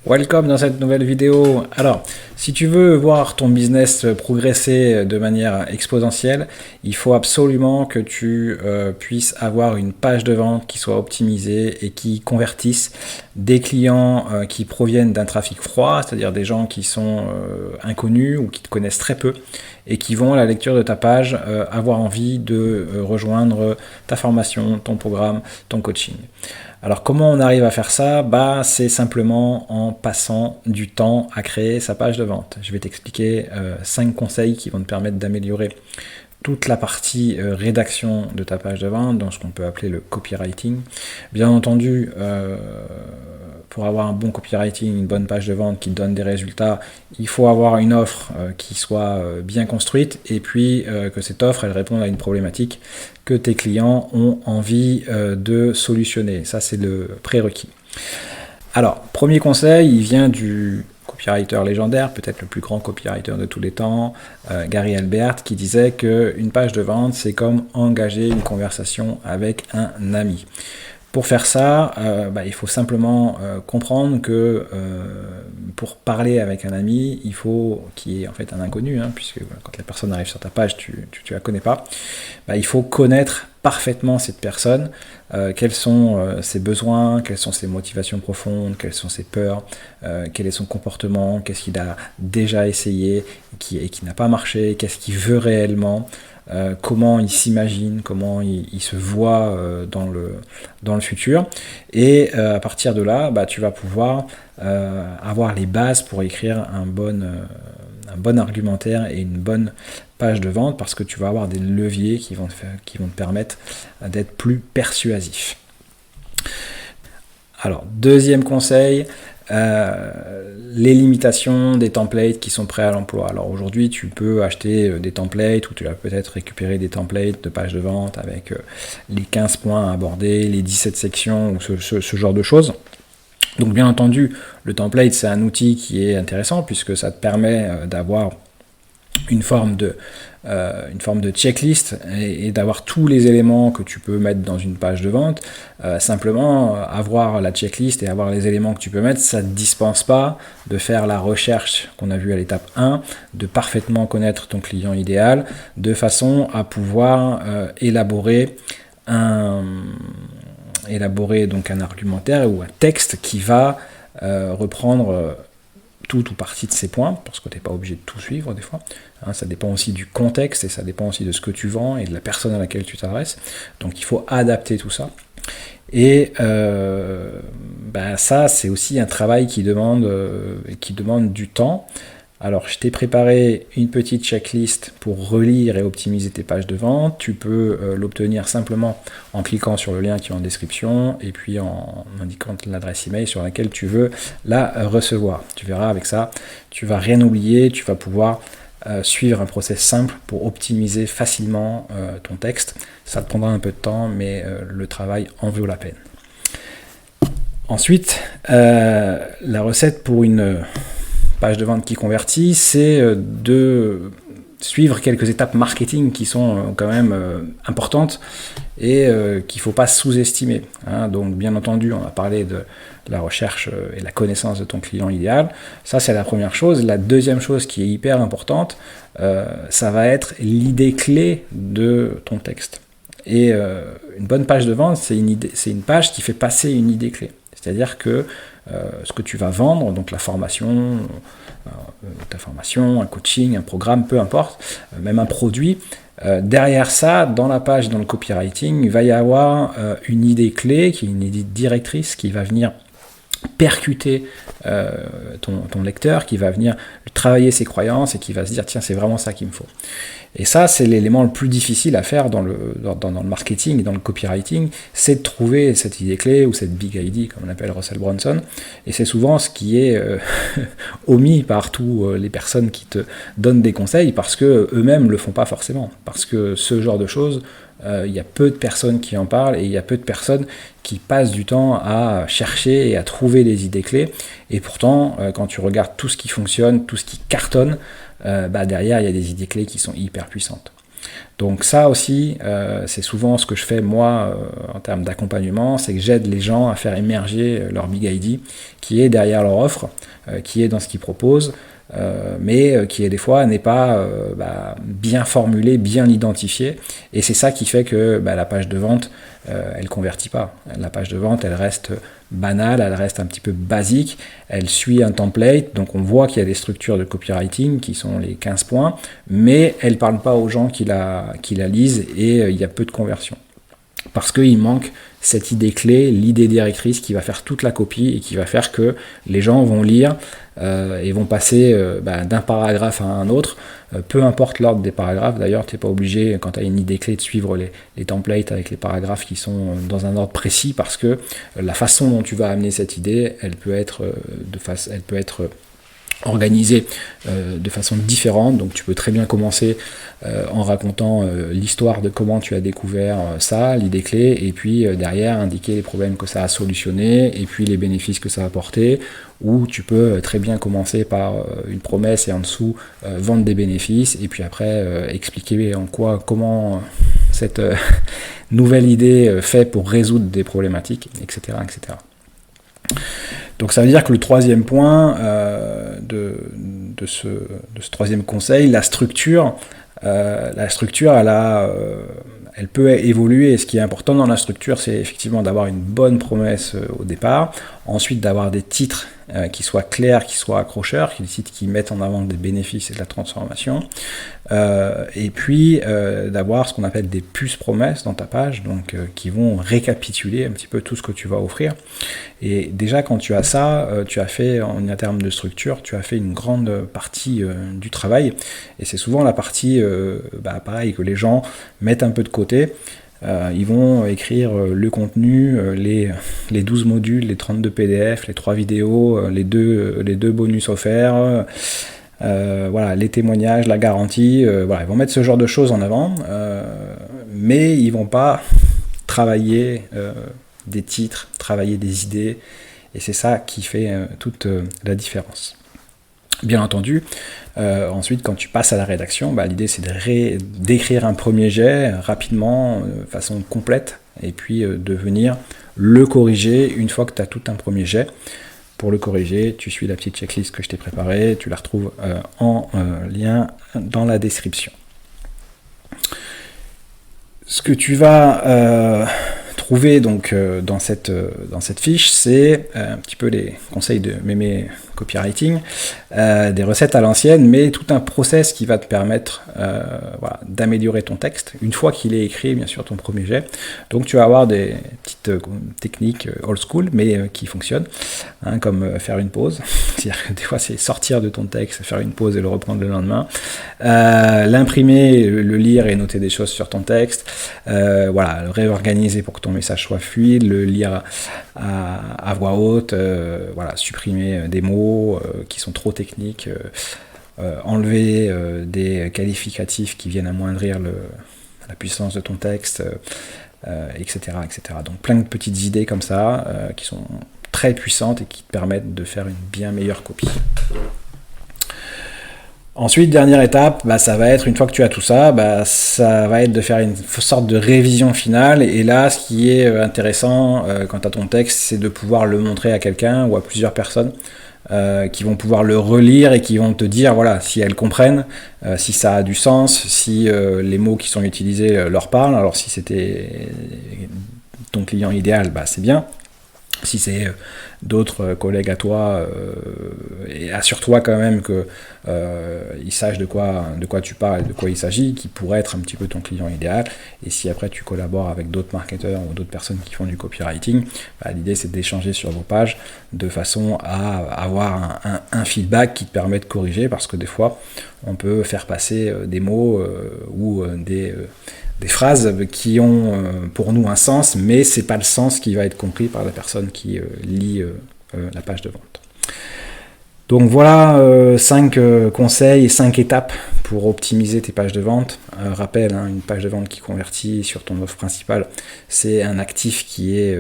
Welcome dans cette nouvelle vidéo. Alors, si tu veux voir ton business progresser de manière exponentielle, il faut absolument que tu puisses avoir une page de vente qui soit optimisée et qui convertisse des clients qui proviennent d'un trafic froid, c'est-à-dire des gens qui sont inconnus ou qui te connaissent très peu et qui vont à la lecture de ta page avoir envie de rejoindre ta formation, ton programme, ton coaching. Alors comment on arrive à faire ça? C'est simplement en passant du temps à créer sa page de vente. Je vais t'expliquer 5 conseils qui vont te permettre d'améliorer toute la partie rédaction de ta page de vente, dans ce qu'on peut appeler le copywriting. Bien entendu, pour avoir un bon copywriting, une bonne page de vente qui donne des résultats, il faut avoir une offre qui soit bien construite et puis que cette offre elle réponde à une problématique que tes clients ont envie de solutionner. Ça, c'est le prérequis. Alors, premier conseil, il vient du copywriter légendaire, peut-être le plus grand copywriter de tous les temps, Gary Halbert, qui disait qu'une page de vente, c'est comme engager une conversation avec un ami. Pour faire ça, il faut simplement comprendre que pour parler avec un ami, il faut qu'il y ait en fait un inconnu, puisque quand la personne arrive sur ta page, tu la connais pas. Il faut connaître parfaitement cette personne, quels sont ses besoins, quelles sont ses motivations profondes, quelles sont ses peurs, quel est son comportement, qu'est-ce qu'il a déjà essayé et qui n'a pas marché, qu'est-ce qu'il veut réellement. Comment il s'imagine, comment il se voit dans le futur. Et à partir de là, tu vas pouvoir avoir les bases pour écrire un bon argumentaire et une bonne page de vente, parce que tu vas avoir des leviers qui vont te permettre d'être plus persuasif. Alors, deuxième conseil, les limitations des templates qui sont prêts à l'emploi. Alors aujourd'hui, tu peux acheter des templates ou tu vas peut-être récupérer des templates de pages de vente avec les 15 points à aborder, les 17 sections ou ce genre de choses. Donc bien entendu, le template, c'est un outil qui est intéressant puisque ça te permet d'avoir une forme de checklist et d'avoir tous les éléments que tu peux mettre dans une page de vente. Simplement, avoir la checklist et avoir les éléments que tu peux mettre, ça ne te dispense pas de faire la recherche qu'on a vue à l'étape 1, de parfaitement connaître ton client idéal, de façon à pouvoir élaborer donc un argumentaire ou un texte qui va reprendre tout ou partie de ces points, parce que tu n'es pas obligé de tout suivre des fois. Ça dépend aussi du contexte et ça dépend aussi de ce que tu vends et de la personne à laquelle tu t'adresses. Donc il faut adapter tout ça. Et ça, c'est aussi un travail qui demande du temps. Alors, je t'ai préparé une petite checklist pour relire et optimiser tes pages de vente. Tu peux l'obtenir simplement en cliquant sur le lien qui est en description et puis en indiquant l'adresse email sur laquelle tu veux la recevoir. Tu verras avec ça, tu vas rien oublier, tu vas pouvoir suivre un process simple pour optimiser facilement ton texte. Ça te prendra un peu de temps, mais le travail en vaut la peine. Ensuite, la recette pour une page de vente qui convertit, c'est de suivre quelques étapes marketing qui sont quand même importantes et qu'il ne faut pas sous-estimer. Donc bien entendu, on a parlé de la recherche et la connaissance de ton client idéal. Ça, c'est la première chose. La deuxième chose qui est hyper importante, ça va être l'idée clé de ton texte. Et une bonne page de vente, c'est une page qui fait passer une idée clé. C'est-à-dire que ce que tu vas vendre, donc la formation, ta formation, un coaching, un programme, peu importe, même un produit, derrière ça, dans la page, dans le copywriting, il va y avoir une idée clé, qui est une idée directrice, qui va venir percuter ton lecteur, qui va venir travailler ses croyances et qui va se dire tiens, c'est vraiment ça qu'il me faut. Et ça, c'est l'élément le plus difficile à faire dans le marketing et dans le copywriting, c'est de trouver cette idée clé ou cette big idea, comme on l'appelle Russell Brunson. Et c'est souvent ce qui est omis par tous les personnes qui te donnent des conseils, parce que eux-mêmes le font pas forcément. Parce que ce genre de choses, il y a peu de personnes qui en parlent et il y a peu de personnes qui passent du temps à chercher et à trouver des idées clés. Et pourtant, quand tu regardes tout ce qui fonctionne, tout ce qui cartonne, derrière il y a des idées clés qui sont hyper puissantes. Donc ça aussi, c'est souvent ce que je fais moi en termes d'accompagnement, c'est que j'aide les gens à faire émerger leur Big ID qui est derrière leur offre, qui est dans ce qu'ils proposent, mais qui des fois n'est pas bien formulé, bien identifié, et c'est ça qui fait que la page de vente, elle convertit pas. La page de vente, elle reste banale, elle reste un petit peu basique, elle suit un template, donc on voit qu'il y a des structures de copywriting qui sont les 15 points, mais elle ne parle pas aux gens qui la lisent, et il y a peu de conversion. Parce qu'il manque cette idée clé, l'idée directrice qui va faire toute la copie et qui va faire que les gens vont lire et vont passer d'un paragraphe à un autre, peu importe l'ordre des paragraphes. D'ailleurs, tu n'es pas obligé, quand tu as une idée clé, de suivre les templates avec les paragraphes qui sont dans un ordre précis, parce que la façon dont tu vas amener cette idée, elle peut être organisée de façon différente. Donc tu peux très bien commencer en racontant l'histoire de comment tu as découvert ça, l'idée clé, et puis derrière indiquer les problèmes que ça a solutionné et puis les bénéfices que ça a apporté. Ou tu peux très bien commencer par une promesse et en dessous vendre des bénéfices, et puis après expliquer comment cette nouvelle idée fait pour résoudre des problématiques, etc., etc. Donc ça veut dire que le troisième point de ce troisième conseil, la structure, elle peut évoluer, et ce qui est important dans la structure, c'est effectivement d'avoir une bonne promesse au départ, ensuite d'avoir des titres qui soient clairs, qui soient accrocheurs, des titres qui mettent en avant des bénéfices et de la transformation, et puis d'avoir ce qu'on appelle des puces promesses dans ta page, donc qui vont récapituler un petit peu tout ce que tu vas offrir. Et déjà quand tu as ça, tu as fait, en termes de structure, tu as fait une grande partie du travail, et c'est souvent la partie pareil, que les gens mettent un peu de côté. Ils vont écrire le contenu, les 12 modules, les 32 PDF, les 3 vidéos, les deux bonus offerts, les témoignages, la garantie, ils vont mettre ce genre de choses en avant, mais ils vont pas travailler des titres, travailler des idées, et c'est ça qui fait toute la différence. Bien entendu, ensuite quand tu passes à la rédaction, l'idée c'est d'écrire un premier jet rapidement, de façon complète, et puis de venir le corriger une fois que tu as tout un premier jet. Pour le corriger, tu suis la petite checklist que je t'ai préparée, tu la retrouves en lien dans la description. Ce que tu vas trouver donc dans cette fiche, c'est un petit peu les conseils de Mémé Copywriting, des recettes à l'ancienne, mais tout un process qui va te permettre d'améliorer ton texte une fois qu'il est écrit, bien sûr, ton premier jet. Donc tu vas avoir des petites techniques old school, mais qui fonctionnent, comme faire une pause. C'est-à-dire que des fois c'est sortir de ton texte, faire une pause et le reprendre le lendemain, l'imprimer, le lire et noter des choses sur ton texte, le réorganiser pour que ton message soit fluide, le lire à voix haute, supprimer des mots qui sont trop techniques, enlever des qualificatifs qui viennent amoindrir la puissance de ton texte, etc., etc. Donc plein de petites idées comme ça qui sont très puissantes et qui te permettent de faire une bien meilleure copie. Ensuite, dernière étape, ça va être, une fois que tu as tout ça, ça va être de faire une sorte de révision finale. Et là, ce qui est intéressant quand tu as ton texte, c'est de pouvoir le montrer à quelqu'un ou à plusieurs personnes qui vont pouvoir le relire et qui vont te dire si elles comprennent, si ça a du sens, si les mots qui sont utilisés leur parlent. Alors si c'était ton client idéal, c'est bien. Si c'est d'autres collègues à toi, et assure-toi quand même qu'ils sachent de quoi tu parles, de quoi il s'agit, qui pourrait être un petit peu ton client idéal. Et si après tu collabores avec d'autres marketeurs ou d'autres personnes qui font du copywriting, l'idée c'est d'échanger sur vos pages de façon à avoir un feedback qui te permet de corriger, parce que des fois on peut faire passer des mots ou des phrases qui ont pour nous un sens, mais c'est pas le sens qui va être compris par la personne qui lit la page de vente. Donc voilà 5 conseils et 5 étapes pour optimiser tes pages de vente. Rappel, une page de vente qui convertit sur ton offre principale, c'est un actif qui est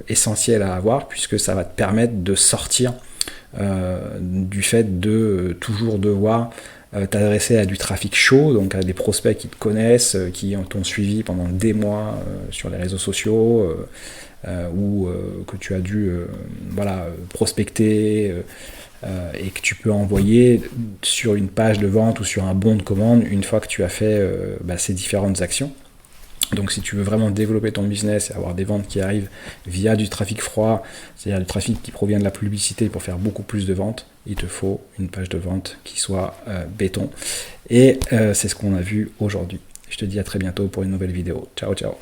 essentiel à avoir, puisque ça va te permettre de sortir du fait de toujours devoir t'adresser à du trafic chaud, donc à des prospects qui te connaissent, qui t'ont suivi pendant des mois sur les réseaux sociaux, ou que tu as dû prospecter, et que tu peux envoyer sur une page de vente ou sur un bon de commande une fois que tu as fait ces différentes actions. Donc si tu veux vraiment développer ton business et avoir des ventes qui arrivent via du trafic froid, c'est-à-dire du trafic qui provient de la publicité pour faire beaucoup plus de ventes, il te faut une page de vente qui soit béton. Et c'est ce qu'on a vu aujourd'hui. Je te dis à très bientôt pour une nouvelle vidéo. Ciao, ciao.